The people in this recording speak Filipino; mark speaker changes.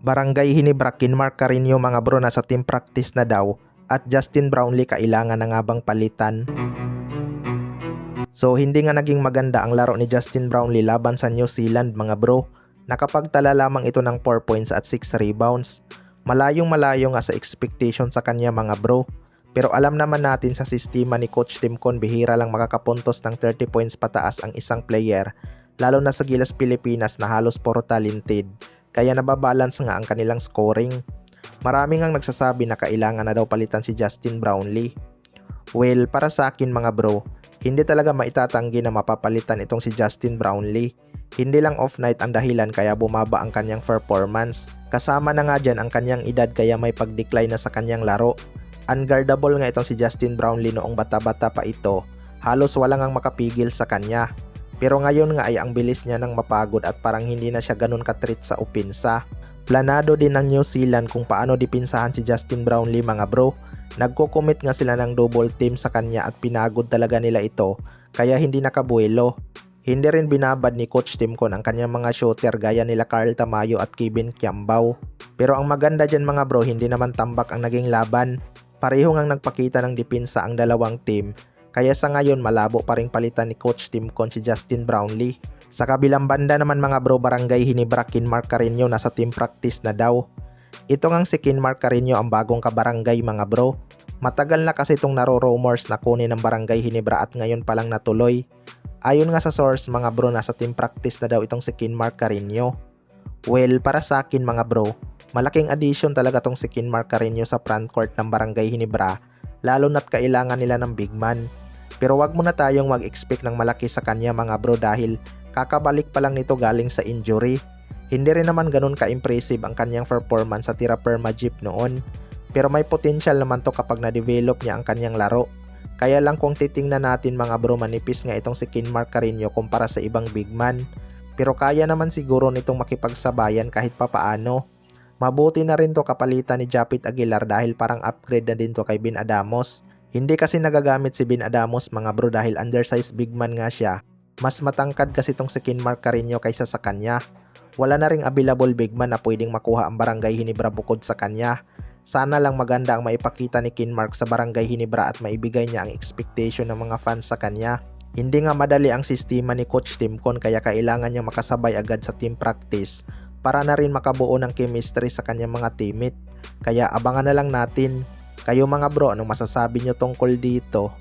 Speaker 1: Barangay Hinebra Kinmark Carino mga bro, nasa team practice na daw at Justin Brownlee kailangan na nga bang palitan? So hindi nga naging maganda ang laro ni Justin Brownlee laban sa New Zealand mga bro. Nakapagtala lamang ito ng 4 points at 6 rebounds. Malayong malayo nga sa expectation sa kanya mga bro. Pero alam naman natin sa sistema ni Coach Tim Con, bihira lang makakapuntos ng 30 points pataas ang isang player, lalo na sa Gilas Pilipinas na halos puro talented. Kaya nababalance nga ang kanilang scoring. Maraming ang nagsasabi na kailangan na daw palitan si Justin Brownlee. Well, para sa akin mga bro, hindi talaga maitatanggi na mapapalitan itong si Justin Brownlee. Hindi lang off night ang dahilan kaya bumaba ang kanyang performance. Kasama na nga dyan ang kanyang edad kaya may pag-decline na sa kanyang laro. Unguardable nga itong si Justin Brownlee noong bata-bata pa ito. Halos walang ang makapigil sa kanya. Pero ngayon nga ay ang bilis niya nang mapagod at parang hindi na siya ganun katreat sa opensa. Planado din ng New Zealand kung paano dipinsahan si Justin Brownlee mga bro. Nagko-commit nga sila ng double team sa kanya at pinagod talaga nila ito kaya hindi nakabuelo. Hindi rin binabad ni Coach Tim Con ang kanyang mga shooter gaya nila Carl Tamayo at Kevin Kiambao. Pero ang maganda dyan mga bro, hindi naman tambak ang naging laban. Pareho ngang nagpakita ng depensa ang dalawang team. Kaya sa ngayon malabo pa ring palitan ni Coach Tim Con si Justin Brownlee. Sa kabilang banda naman mga bro, Barangay Hinebra Kinmark Carino nasa team practice na daw. Ito ngang si Kinmark Carino ang bagong kabarangay mga bro. Matagal na kasi itong naro-rumors na kunin ng Barangay Hinebra at ngayon palang natuloy. Ayon nga sa source mga bro, nasa team practice na daw itong si Kinmark Carino. Well, para sa akin mga bro, malaking addition talaga tong si Kinmark Carino sa frontcourt ng Barangay Hinebra, lalo na't kailangan nila ng big man. Pero wag muna tayong mag-expect ng malaki sa kanya mga bro dahil kakabalik pa lang nito galing sa injury. Hindi rin naman ganun ka-impressive ang kanyang performance sa Tira Perma Jeep noon. Pero may potential naman to kapag na-develop niya ang kanyang laro. Kaya lang kung titingnan natin mga bro, manipis nga itong si Kinmark Carino kumpara sa ibang big man. Pero kaya naman siguro nitong makipagsabayan kahit papaano. Mabuti na rin to kapalitan ni Japit Aguilar dahil parang upgrade na din to kay Ben Adamos. Hindi kasi nagagamit si Ben Adamos mga bro dahil undersized big man nga siya. Mas matangkad kasi itong si Kinmark Carino kaysa sa kanya. Wala na ring available big man na pwedeng makuha ang Barangay Hinebra bukod sa kanya. Sana lang maganda ang maipakita ni Kinmark sa Barangay Hinebra at maibigay niya ang expectation ng mga fans sa kanya. Hindi nga madali ang sistema ni Coach Tim Con kaya kailangan niya makasabay agad sa team practice para na rin makabuo ng chemistry sa kanyang mga teammate. Kaya abangan na lang natin. Kayo mga bro, anong masasabi nyo tungkol dito?